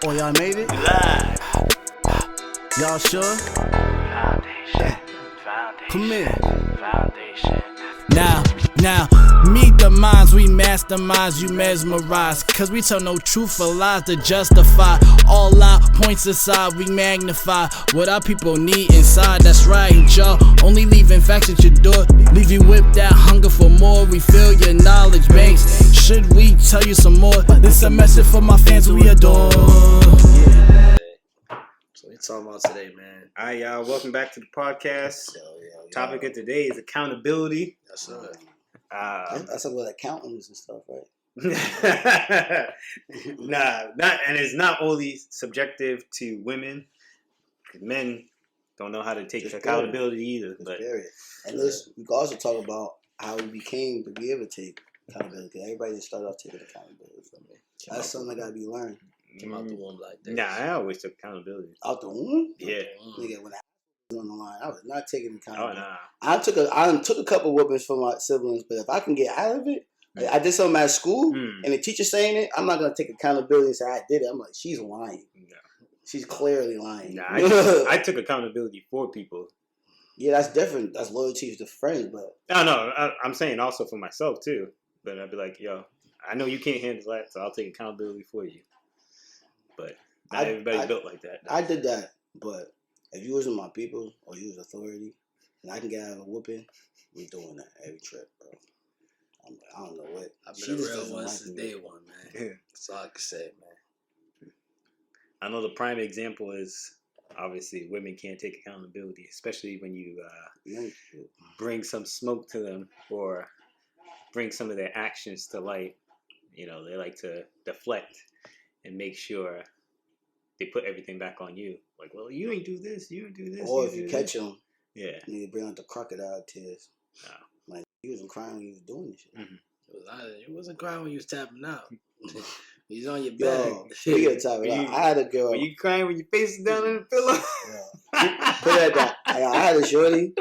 Oh, y'all made it? Y'all sure? Come in. Now, meet the minds, we masterminds, you mesmerize. Cause we tell no truth or lies to justify. All our points aside, we magnify what our people need inside. That's right, y'all. Only leaving facts at your door. Leave you with that hunger for more. Refill your knowledge banks. Should we tell you some more? This a message for my fans we adore. So we talking about today, man. All right, y'all. Welcome back to the podcast. Topic of today is accountability. That's right. That's about accountants and stuff, right? And it's not only subjective to women. Men don't know how to take accountability either. But and listen, we can also talk about how we became to be able to take accountability. Cause everybody just started off taking accountability from me. That's something that gotta be learned. Came out the womb like this. Nah, I always took accountability. Out the womb? Yeah. Nigga, when I was on the line, I was not taking accountability. Oh, nah. I took a couple whoopings from my siblings, but if I can get out of it, like I did something at school, and the teacher saying it, I'm not gonna take accountability and say I did it. I'm like, she's lying. No. She's clearly lying. Nah, I took accountability for people. Yeah, that's different. That's loyalty to friends, but I'm saying also for myself too. But I'd be like, yo, I know you can't handle that, so I'll take accountability for you. But not everybody's built like that. I did that, but if you wasn't my people or you was authority, and I can get out of a whooping, we're doing that every trip, bro. I don't know what. I've been a real one since day one, man. That's all I can say, man. I know the prime example is obviously women can't take accountability, especially when you bring some smoke to them or bring some of their actions to light. You know, they like to deflect and make sure they put everything back on you. Like, well, you ain't do this, you ain't do this. Or if you catch them, yeah, you bring out the crocodile tears. No. Like, you wasn't crying when you was doing this shit. Mm-hmm. It wasn't crying when you was tapping out. He's on your back. Yo, speaking of tapping out, I had a girl. Were you crying when your face is down in the pillow? Yeah. Put that down. I had a shorty.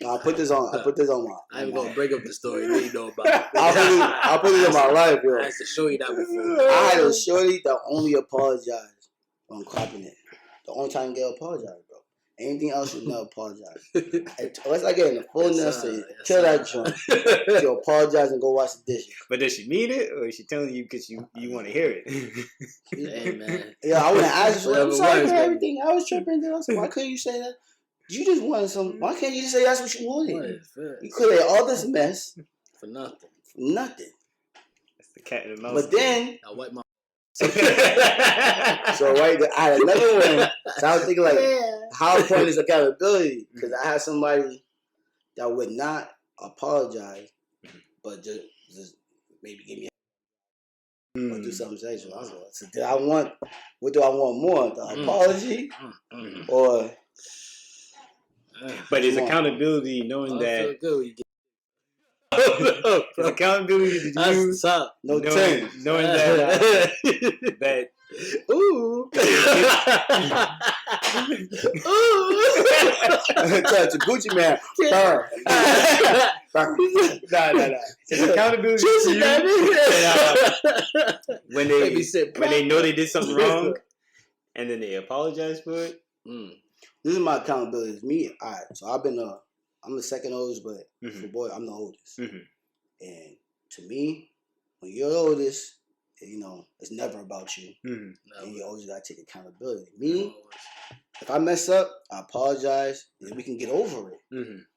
I put this on my. I ain't gonna break up the story. You know about it. I'll put it in my life, yo. I had to show you that before. I had a shorty that only apologized on clapping it. The only time girl apologized, bro. Anything else, you never apologize. Unless I get in the fullness to kill that joint, she'll apologize and go wash the dishes. But does she mean it, or is she telling you because you want to hear it? Hey, man. Yeah, I wouldn't ask you. I'm sorry for everything. I was tripping. I was like, why couldn't you say that? You just wanted some. Why can't you just say that's what you wanted? You created all this mess for nothing. Nothing. That's the cat in the mouse. But then I wipe my. So right there, I had another one. So I was thinking like, how important is accountability? Because I had somebody that would not apologize, but just maybe give me or do something sexual. I was like, so what do I want more? The apology or? But it's accountability knowing that. It's accountability to you. No change. Knowing that that ooh. It's a Gucci man. No. It's accountability to you. When they know they did something wrong and then they apologize for it. This is my accountability. It's me. All right. So I'm the second oldest, but for boy, I'm the oldest. And to me, when you're the oldest, you know, it's never about you. And you always got to take accountability. Me, if I mess up, I apologize, and we can get over it.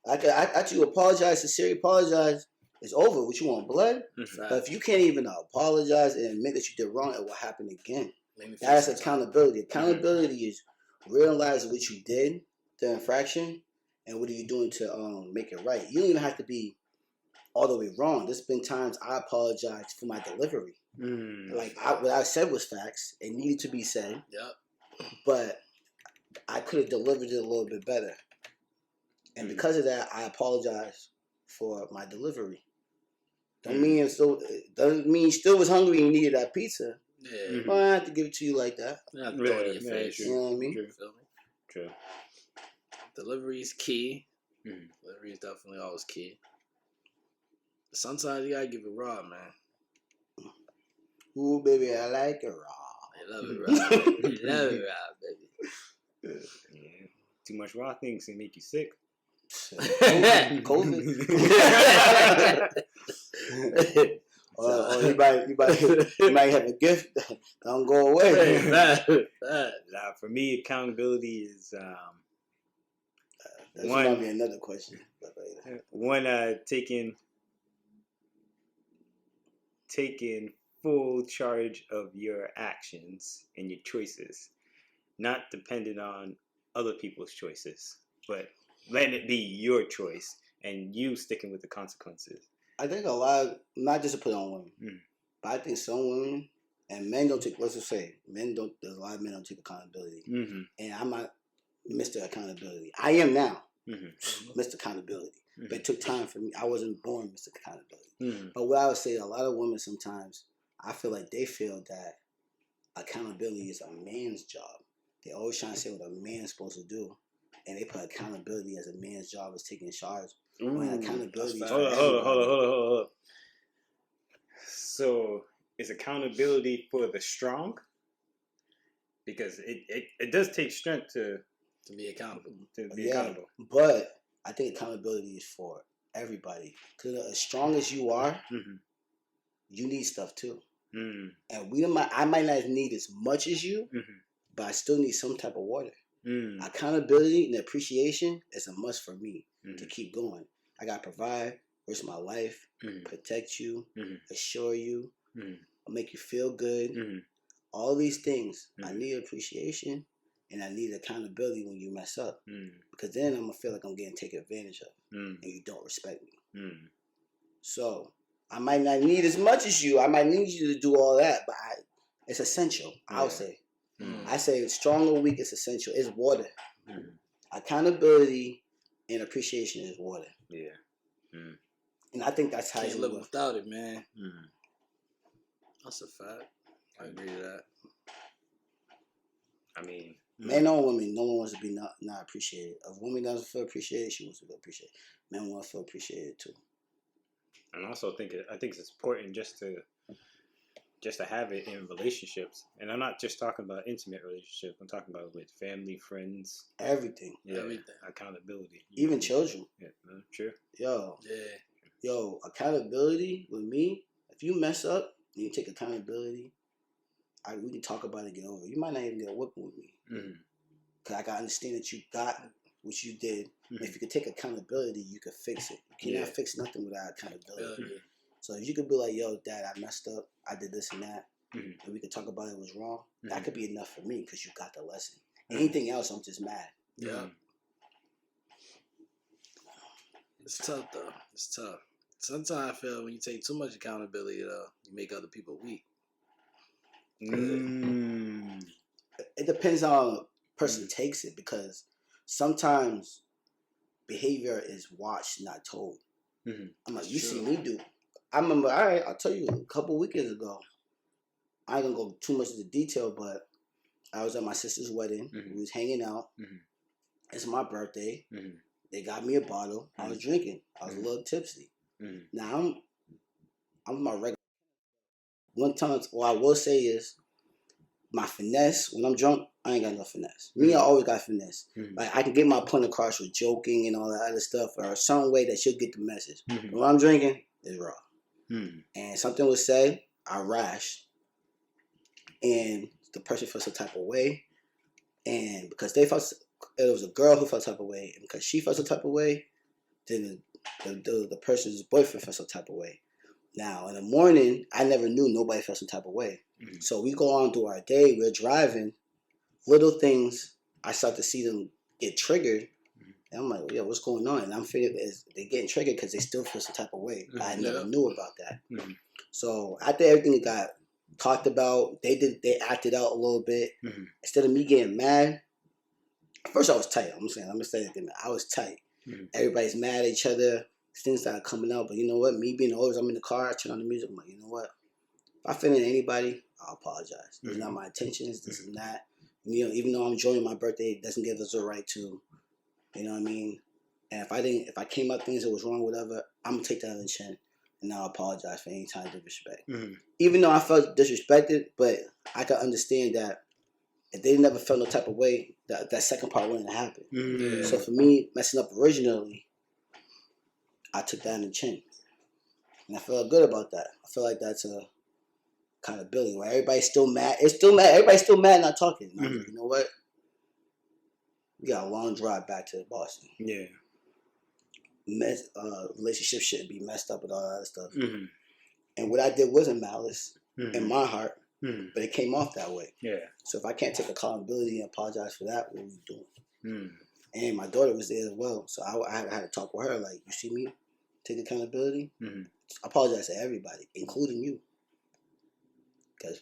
I actually apologize, sincerely apologize. It's over. What you want, blood? But if you can't even apologize and admit that you did wrong, it will happen again. That's accountability. Accountability is realizing what you did, the infraction, and what are you doing to make it right. You don't even have to be all the way wrong. There's been times I apologized for my delivery. Like what I said was facts. It needed to be said. Yep. But I could have delivered it a little bit better. And because of that, I apologize for my delivery. Doesn't mean you still was hungry and you needed that pizza. Yeah. Well, I have to give it to you like that. You have to throw it in your face. You know what I mean? True. Delivery is key. Delivery is definitely always key. Sometimes you gotta give it raw, man. Ooh, baby, I like it raw. You Let it ride. Let it ride, baby. Yeah. Too much raw things can make you sick. COVID. Or you might have a gift that don't go away. For me, accountability is That's might be another question. One, taking full charge of your actions and your choices, not dependent on other people's choices, but letting it be your choice and you sticking with the consequences. I think a lot of, not just to put on women, but I think some women and men don't take, let's just say, there's a lot of men don't take accountability. Mm-hmm. And I'm not Mr. Accountability. I am now Mr. Accountability. But it took time for me. I wasn't born Mr. Accountability. But what I would say, a lot of women sometimes, I feel like they feel that accountability is a man's job. They always trying to say what a man's supposed to do. And they put accountability as a man's job as taking charge. When accountability is Hold up. So is accountability for the strong? Because it does take strength to be accountable. Accountable. But I think accountability is for everybody. Because as strong as you are, you need stuff too. And I might not need as much as you, but I still need some type of water. Accountability and appreciation is a must for me to keep going. I got to provide, risk my life, protect you, assure you, make you feel good. All these things. I need appreciation and I need accountability when you mess up. Because then I'm going to feel like I'm getting taken advantage of and you don't respect me. So I might not need as much as you. I might need you to do all that, but it's essential, I'll say. I say strong or weak is essential. It's water. Accountability and appreciation is water. Yeah. And I think that's how you live without it, man. That's a fact. I agree with that. I mean, men or women, no one wants to be not appreciated. If a woman doesn't feel appreciated, she wants to feel appreciated. Men want to feel appreciated too. And I also think it's important just to have it in relationships. And I'm not just talking about intimate relationships. I'm talking about with family, friends, everything. Yeah, everything. Accountability. Even children. Yeah, true. Yo, accountability with me. If you mess up and you take accountability, we can talk about it and get over it. You might not even get a whooping with me. Because I got to understand that you got what you did. If you could take accountability, you could fix it. You cannot fix nothing without accountability. So if you could be like, yo, Dad, I messed up. I did this and that. And we could talk about it was wrong. That could be enough for me because you got the lesson. Anything else, I'm just mad. Yeah. It's tough, though. It's tough. Sometimes I feel when you take too much accountability, though, you make other people weak. It depends on how a person takes it because sometimes behavior is watched, not told. I'm like, you see me do. I remember, all right, I'll tell you, a couple weekends ago, I ain't gonna go too much into detail, but I was at my sister's wedding. We was hanging out. It's my birthday. They got me a bottle. I was drinking. I was a little tipsy. Now, I'm my regular. One time, what I will say is, my finesse, when I'm drunk, I ain't got no finesse. Me, I always got finesse. Like, I can get my point across with joking and all that other stuff, or some way that she'll get the message. But when I'm drinking, it's raw. And something was said, I rashed. And the person felt some type of way. And because it was a girl who felt some type of way. And because she felt some type of way, then the person's boyfriend felt some type of way. Now, in the morning, I never knew nobody felt some type of way. So we go on through our day, we're driving, little things, I start to see them get triggered. And I'm like, yeah, what's going on? And I'm figuring they're getting triggered because they still feel some type of way. I never knew about that. So after everything got talked about, they acted out a little bit. Instead of me getting mad, first I was tight. I'm gonna say that I was tight. Everybody's mad at each other. Things started coming out, but you know what? Me being old, I'm in the car, I turn on the music. I'm like, you know what? If I offended anybody, I'll apologize. It's not my intentions. This and that. You know, even though I'm enjoying my birthday, it doesn't give us a right to. You know what I mean? And if I came out things that was wrong, whatever, I'm gonna take that on the chin. and I apologize for any time of disrespect. Mm-hmm. Even though I felt disrespected, but I can understand that if they never felt no type of way, that second part wouldn't happen. Mm-hmm. So for me, messing up originally, I took that in the chin. And I feel good about that. I feel like that's a accountability where everybody's still mad. It's still mad. Everybody's still mad, not talking. And I was like, you know what? We got a long drive back to Boston. Yeah. Relationship shouldn't be messed up with all that other stuff. Mm-hmm. And what I did wasn't malice in my heart, Mm-hmm. but it came off that way. Yeah. So if I can't take accountability and apologize for that, what are we doing? Mm. And my daughter was there as well. So I had to talk with her, like, you see me take accountability? Mm-hmm. I apologize to everybody, including you. Because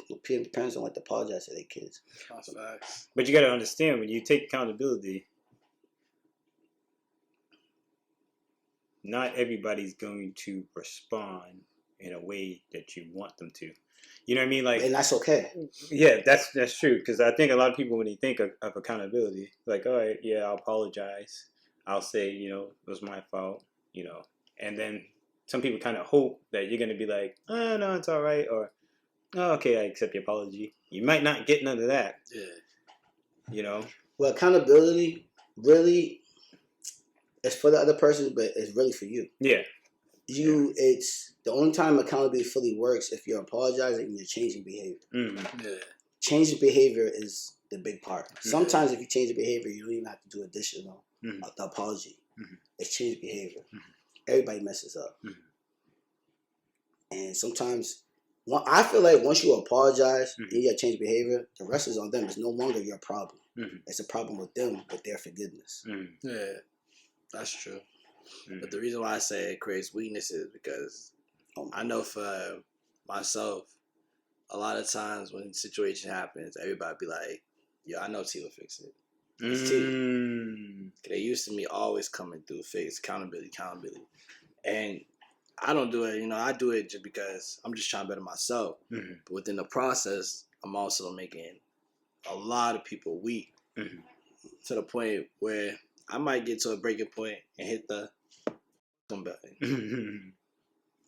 parents don't like to apologize to their kids. That's facts. But you got to understand, when you take accountability, not everybody's going to respond in a way that you want them to. You know what I mean? Like, And that's okay. yeah, that's true. Because I think a lot of people, when they think of accountability, like, all right, yeah, I'll apologize. I'll say, you know, it was my fault, you know. And then some people kind of hope that you're going to be like, oh, no, it's all right. Or, oh, okay, I accept your apology. You might not get none of that. Yeah. You know? Well, accountability really is for the other person, but it's really for you. Yeah. It's the only time accountability fully works if you're apologizing and you're changing behavior. Mm-hmm. Yeah. Changing behavior is the big part. Sometimes if you change the behavior, you don't even have to do additional the apology. Mm-hmm. It's change behavior. Mm-hmm. Everybody messes up. Mm-hmm. And sometimes, I feel like once you apologize Mm-hmm. and you got change behavior, the rest is on them. It's no longer your problem. Mm-hmm. It's a problem with them, with their forgiveness. Mm-hmm. Yeah. That's true. Mm-hmm. But the reason why I say it creates weaknesses because I know for myself, a lot of times when a situation happens, everybody be like, yo, I know T will fix it. It's T. They used to me always coming through, fix, accountability. And I don't do it, you know, I do it just because I'm just trying to better myself. Mm-hmm. But within the process, I'm also making a lot of people weak to the point where I might get to a breaking point and hit the button. Mm-hmm.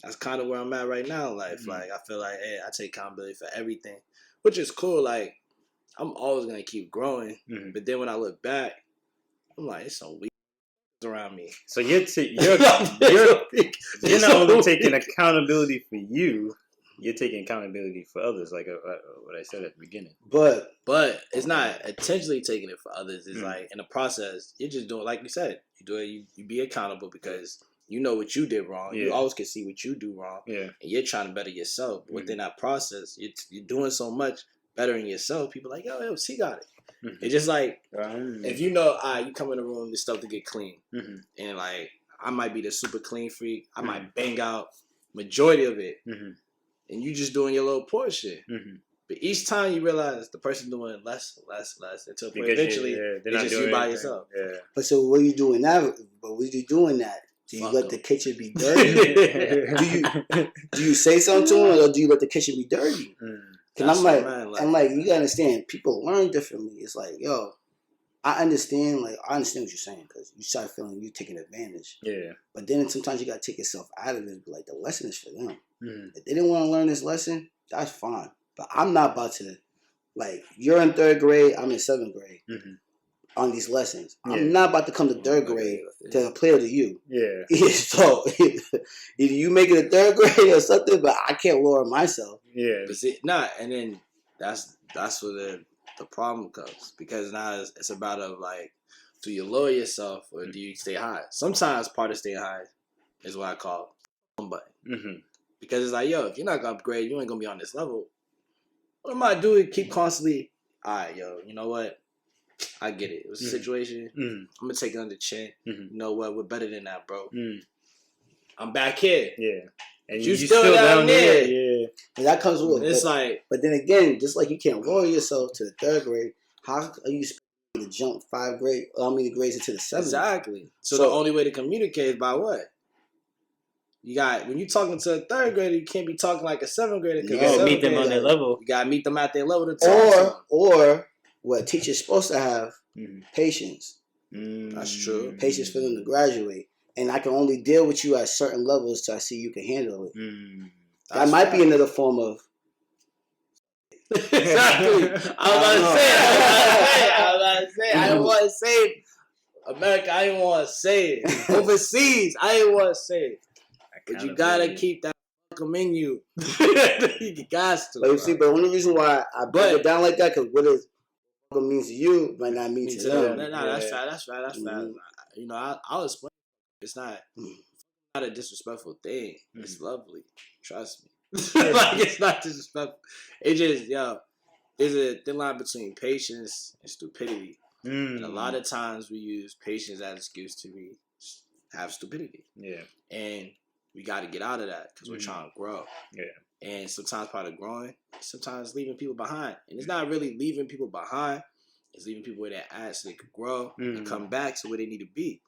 That's kind of where I'm at right now in life. Like, I feel like, hey, I take accountability for everything, which is cool. Like, I'm always going to keep growing. Mm-hmm. But then when I look back, I'm like, it's some weak around me. So you're not only taking accountability for you, you're taking accountability for others, like what I said at the beginning. But it's not intentionally taking it for others. It's like in the process, you're just doing, like you said, you do it. You be accountable because you know what you did wrong. Yeah. You always can see what you do wrong. Yeah. And you're trying to better yourself. But within that process, you're doing so much bettering yourself. People are like, yo, he got it. Mm-hmm. It's just like, if you know, you come in the room, this stuff to get clean. Mm-hmm. And like, I might be the super clean freak. I might bang out majority of it. Mm-hmm. And you just doing your little portion. Mm-hmm. But each time you realize the person doing less until Because eventually they're it's just you by yourself. Yeah. But so what are you doing now? But what are you doing that? Do you Fuck let them. the kitchen be dirty? do you say something to him, or do you let the kitchen be dirty? Because I'm like, you gotta understand, people learn differently. It's like, yo, I understand what you're saying, because you start feeling you taking advantage. Yeah. But then sometimes you gotta take yourself out of it. Like, the lesson is for them. Mm-hmm. If they didn't want to learn this lesson, that's fine. But I'm not about to, like, you're in 3rd grade, I'm in 7th grade. Mm-hmm. On these lessons, Yeah. I'm not about to come to 3rd grade to appeal to you. Yeah. So either you make it a 3rd grade or something, but I can't lower myself. Yeah. But see, and then that's where the problem comes, because now it's about like, do you lower yourself or do you stay high? Sometimes part of staying high is what I call button. Mm-hmm. Because it's like, yo, if you're not gonna upgrade, you ain't gonna be on this level. What am I doing? Keep constantly, all right, yo, you know what? I get it. It was a situation. Mm-hmm. I'm gonna take it on the chin. Mm-hmm. You know what? We're better than that, bro. Mm-hmm. I'm back here. Yeah. And you still down there. Yeah. And that comes with It's like, but then again, just like you can't lower yourself to the 3rd grade, how are you supposed to jump 5 grades into the 7th? exactly. So the only way to communicate is by what? You got, when you're talking to a 3rd grader, you can't be talking like a 7th grader. You gotta meet them on their level. You gotta meet them at their level to talk. Or what teacher's supposed to have, Mm-hmm. patience. That's true. Patience for them to graduate. and I can only deal with you at certain levels till I see you can handle it. That That's might right. be another form of. Exactly. I was about to say. I didn't want to say it. America, I didn't want to say it. Overseas, I didn't want to say it. But you gotta keep that fucking menu. You got to. But you see, but the only reason why I break it down like that, because what it means to you might not mean to them. No, that's right. That's right. You know, I'll explain. It's not a disrespectful thing. It's lovely. Trust me. Like, it's not disrespectful. It just, there's a thin line between patience and stupidity. And a lot of times we use patience as an excuse to have stupidity. Yeah. And we got to get out of that because we're trying to grow. Yeah. And sometimes part of growing, sometimes leaving people behind. And it's not really leaving people behind. It's leaving people where they're at so they could grow and come back to where they need to be.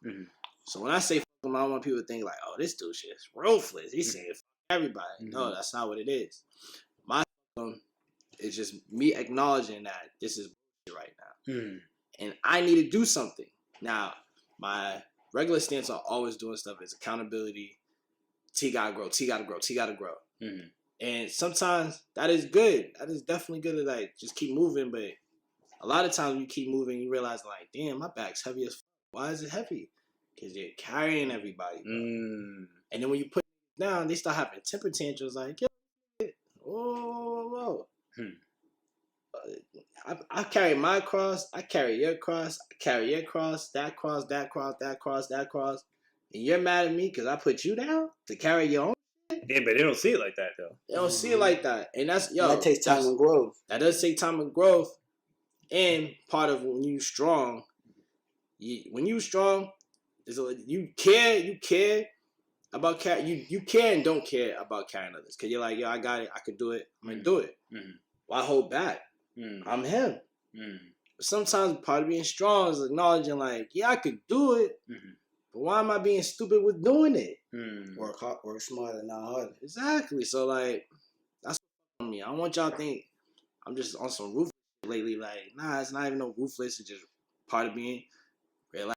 So when I say fuck them, I don't want people to think like, oh, this dude shit is ruthless. He's saying fuck everybody. No, that's not what it is. My is just me acknowledging that this is right now. And I need to do something. Now, my regular stance on always doing stuff is accountability. T gotta grow, T gotta grow, T gotta grow. And sometimes that is good. That is definitely good to like just keep moving. But a lot of times when you keep moving, you realize like, damn, my back's heavy as fuck. Why is it heavy? Because you're carrying everybody. And then when you put it down, they start having temper tantrums like, yo, whoa. I carry my cross, I carry your cross, I carry your cross, that cross, that cross, that cross, that cross. And you're mad at me because I put you down to carry your own? Yeah, but they don't see it like that, though. They don't see it like that. And that takes time and growth. That does take time and growth. And part of when you're strong, you care about carrying, you care and don't care about carrying others. Because you're like, yo, I got it, I could do it, I'm going to do it. Why hold back? I'm him. But sometimes part of being strong is acknowledging like, yeah, I could do it, but why am I being stupid with doing it? Work hard, work smarter, not harder. Exactly. So like, that's what me. I don't want y'all to think I'm just on some ruthless lately. Like, nah, it's not even no ruthless. It's just part of being realized.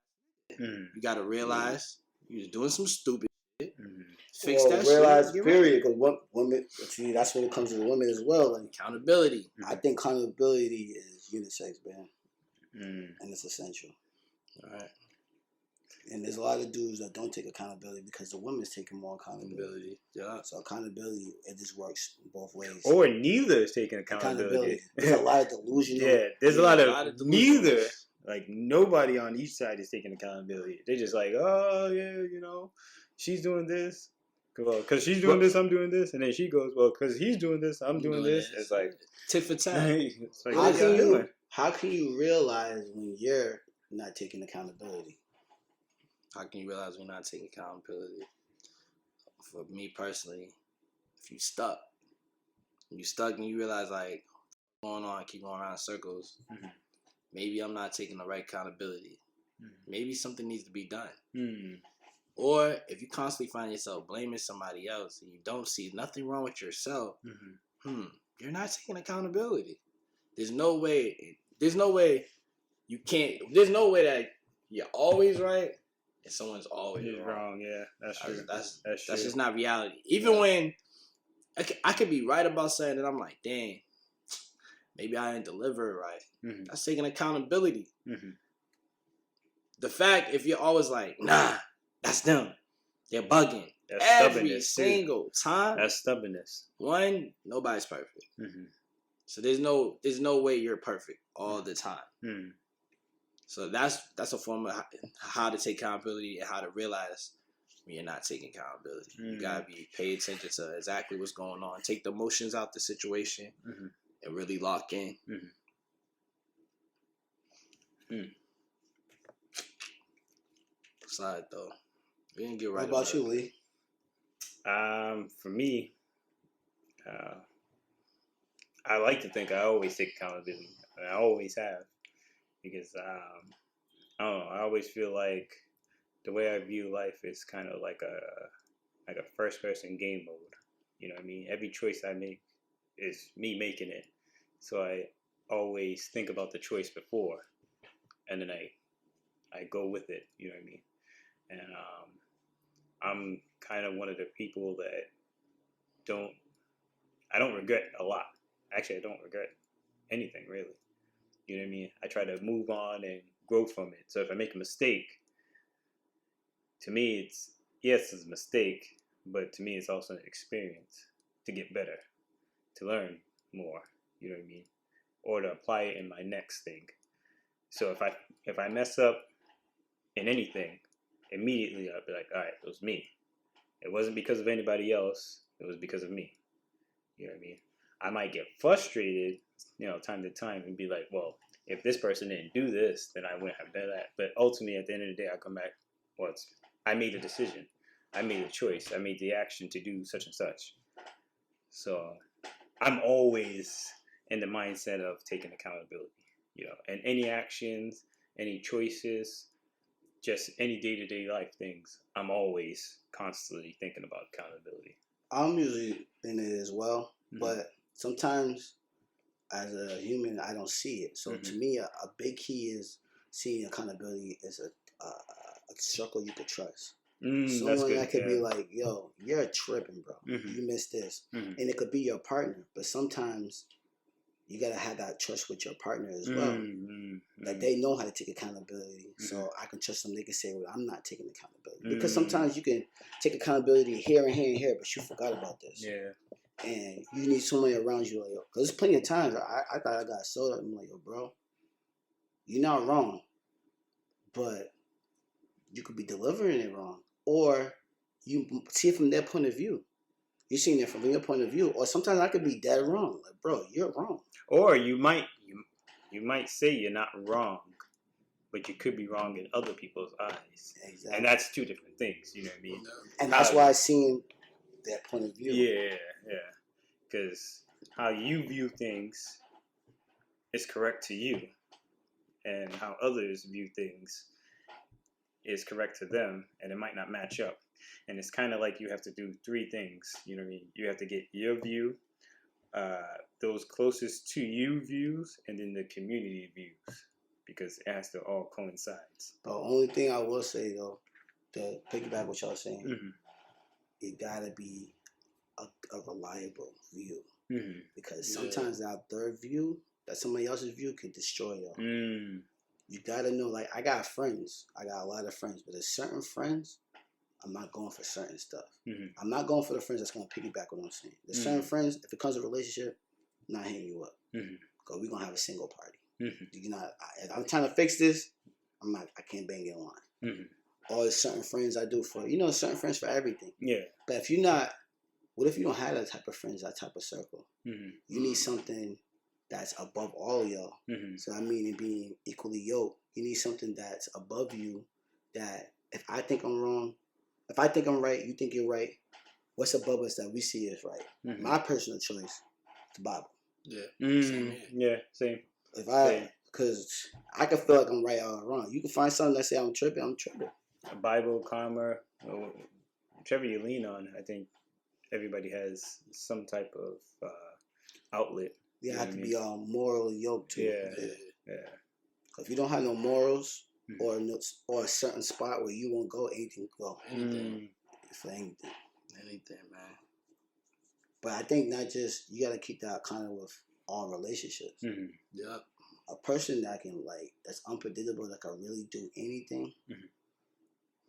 You gotta realize you're doing some stupid shit. Fix that realize, shit. Period. Because women, see, that's when it comes to the women as well. Like, accountability. I think accountability is unisex, man, and it's essential. All right. And there's a lot of dudes that don't take accountability because the women's taking more accountability. Yeah. So accountability, it just works both ways. Or neither is taking accountability. There's a lot of delusional. Yeah, there's a lot of neither. Like, nobody on each side is taking accountability. They're just like, oh, yeah, you know, she's doing this. Well, because she's doing this, I'm doing this. And then she goes, well, because he's doing this, I'm doing this. It's like, tit for tat. It's like, how can you realize when you're not taking accountability? How can you realize we're not taking accountability? For me personally, if you stuck and you realize like, going on, keep going around in circles, maybe I'm not taking the right accountability. Maybe something needs to be done. Or if you constantly find yourself blaming somebody else and you don't see nothing wrong with yourself, you're not taking accountability. There's no way you can't, there's no way that you're always right and someone's always wrong. Yeah, that's true. That's just not reality. Even when I could be right about something and I'm like, dang, maybe I didn't deliver it right. That's taking accountability. The fact, if you're always like, nah, that's them, they're bugging. That's every single time. That's stubbornness. One, nobody's perfect. So there's no way you're perfect all the time. So that's a form of how to take accountability and how to realize when you're not taking accountability. You gotta pay attention to exactly what's going on. Take the emotions out the situation and really lock in. Side though, we didn't get right. What about you, Lee? For me, I like to think I always take accountability. I always have, because I don't know. I always feel like the way I view life is kind of like a first person game mode. You know what I mean? Every choice I make is me making it. So I always think about the choice before, and then I go with it. You know what I mean? And I'm kind of one of the people that I don't regret a lot. Actually, I don't regret anything really. You know what I mean? I try to move on and grow from it. So if I make a mistake, to me, it's a mistake, but to me, it's also an experience to get better, to learn more. You know what I mean? Or to apply it in my next thing. So if I mess up in anything, immediately I'll be like, all right, it was me. It wasn't because of anybody else. It was because of me. You know what I mean? I might get frustrated, time to time and be like, well, if this person didn't do this, then I wouldn't have done that. But ultimately, at the end of the day, I come back, well, I made a decision. I made a choice. I made the action to do such and such. So I'm always in the mindset of taking accountability, and any actions, any choices, just any day-to-day life things, I'm always constantly thinking about accountability. I'm usually in it as well, but sometimes as a human, I don't see it. So to me, a big key is seeing accountability as a circle you could trust. Someone that could be like, yo, you're tripping, bro. You missed this. And it could be your partner, but sometimes you got to have that trust with your partner as well. Like they know how to take accountability. So I can trust them. They can say, well, I'm not taking accountability. Because sometimes you can take accountability here and here and here, but you forgot about this. Yeah. And you need somebody around you like, yo. Because there's plenty of times I thought I got sold up. I'm like, yo, bro, you're not wrong. But you could be delivering it wrong. Or you see it from their point of view. You're seeing it from your point of view. Or sometimes I could be dead wrong. Like, bro, you're wrong. Or you might say you're not wrong, but you could be wrong in other people's eyes. Exactly. And that's two different things, you know what I mean? And that's why I seen that point of view. Yeah. Because how you view things is correct to you. And how others view things is correct to them, and it might not match up. And it's kind of like you have to do three things. You know what I mean? You have to get your view, those closest to you views, and then the community views, because it has to all coincide. The only thing I will say, though, to piggyback what y'all saying, it got to be a reliable view. Because sometimes that third view, that somebody else's view, can destroy y'all. You got to know, like, I got friends. I got a lot of friends. But there's certain friends, I'm not going for certain stuff. I'm not going for the friends that's going to piggyback what I'm saying. There's certain friends, if it comes to a relationship, I'm not hitting you up. Because we're going to have a single party. I'm trying to fix this. I can't bang it on. Or there's certain friends I do for, certain friends for everything. Yeah. But if you're not, what if you don't have that type of friends, that type of circle? You need something that's above all of y'all. So I mean, it being equally yoked. You need something that's above you, that if I think I'm wrong, if I think I'm right, you think you're right, what's above us that we see is right? My personal choice, the Bible. Yeah, same. Because I can feel like I'm right or wrong. You can find something that say I'm tripping. Bible, karma, whichever you lean on, I think everybody has some type of outlet. You have to be morally yoked to it. Yeah. If you don't have no morals or a certain spot where you won't go, anything go. For anything, man. But I think not just, you got to keep that kind of with all relationships. Yep. A person that can, like, that's unpredictable, that can really do anything,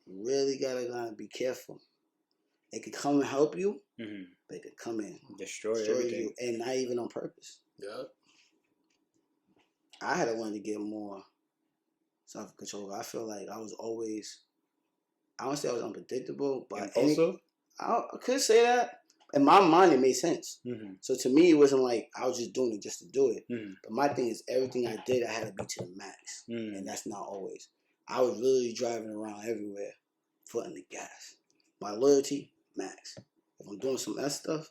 really gotta be careful. It could come and help you, but it could come and destroy everything. You, and not even on purpose. Yep. I had to learn to get more self-control. I feel like I was always, I don't say I was unpredictable, but also, I could say that. In my mind, it made sense. So to me, it wasn't like I was just doing it just to do it. But my thing is, everything I did, I had to be to the max. And that's not always. I was literally driving around everywhere, foot in the gas. My loyalty, max. If I'm doing some other stuff,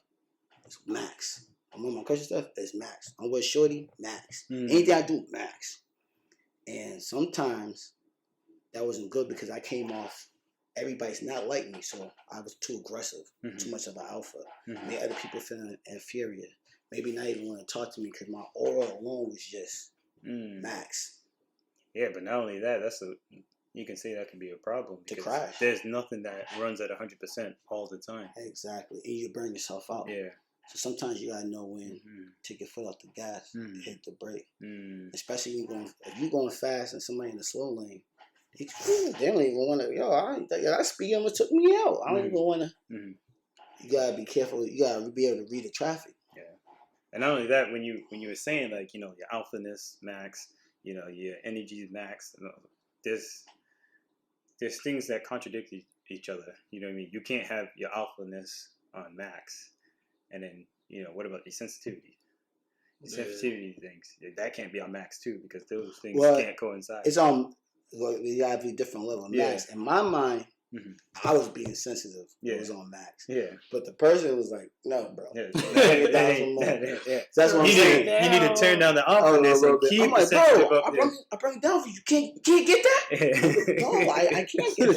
it's max. I'm on my Christian stuff, it's max. I'm with shorty, max. Anything I do, max. And sometimes that wasn't good because I came off, everybody's not like me, so I was too aggressive, too much of an alpha. Made other people feeling inferior. Maybe not even want to talk to me because my aura alone was just max. Yeah, but not only that, you can say that can be a problem. To crash. There's nothing that runs at 100% all the time. Exactly. And you burn yourself out. Yeah. So sometimes you gotta know when to take your foot off the gas and hit the brake. Especially if you're going fast and somebody in the slow lane, they don't even want to. That speed almost took me out. I don't even want to. You gotta be careful. You gotta be able to read the traffic. Yeah, and not only that, when you were saying like your alphaness max, your energy max, there's things that contradict each other. You know what I mean? You can't have your alphaness on max. And then, what about your sensitivity? Your sensitivity things. That can't be on max too, because those things can't coincide. It's you gotta be different level of max. In my mind, I was being sensitive. It was on max. Yeah. But the person was like, no, bro. Yeah. That's what I'm saying. You need to turn down the alphaness and keep I'm like, bro, I brought it down for you. You can't get that? No, I can't get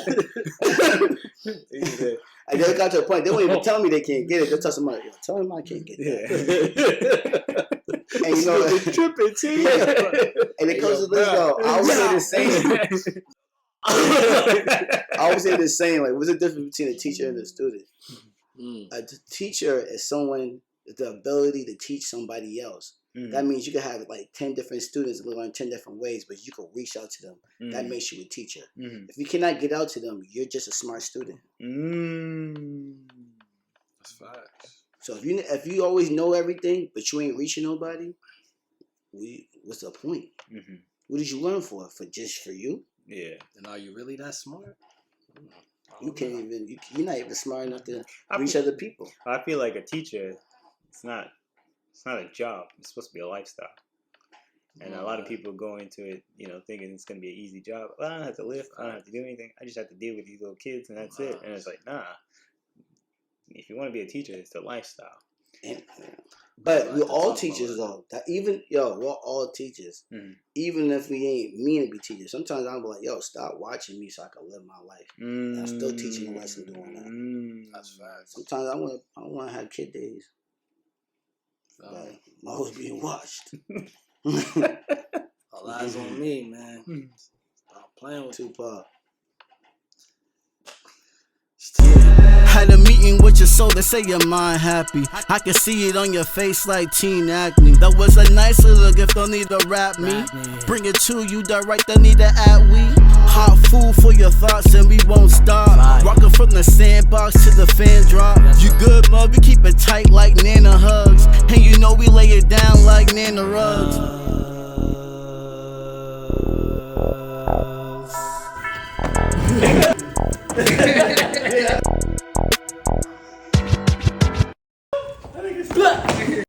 that. And they got to a point, they won't even tell me they can't get it. They'll tell somebody, tell him I can't get that. And it's tripping too. And it comes to this, though. I always say the same. Like, what's the difference between a teacher and a student? A teacher is someone with the ability to teach somebody else. That means you can have like 10 different students learn 10 different ways, but you can reach out to them. That makes you a teacher. If you cannot get out to them, you're just a smart student. That's facts. So if you always know everything, but you ain't reaching nobody, what's the point? What did you learn for? For you? Yeah. And are you really that smart? You can't even. You're not even smart enough to reach other people. I feel like a teacher, it's not a job. It's supposed to be a lifestyle. And a lot of people go into it, thinking it's going to be an easy job. Well, I don't have to lift. I don't have to do anything. I just have to deal with these little kids, and that's it. And it's like, nah. If you want to be a teacher, it's a lifestyle. But we're all teachers, though. We're all teachers. Even if we ain't mean to be teachers. Sometimes I'm like, stop watching me so I can live my life. And I'm still teaching a lesson doing that. That's facts. Sometimes I want to have kid days. I'm always being watched. All eyes on me, man. Stop playing with Tupac. Had a meeting with your soul, they say your mind happy. I can see it on your face like teen acne. That was a nice little gift, don't need to rap me. Bring it to you direct, don't need to add we. Hot food for your thoughts and we won't stop. Rockin' from the sandbox to the fan drop. You good, mug, we keep it tight like Nana hugs. And we lay it down like Nana rugs.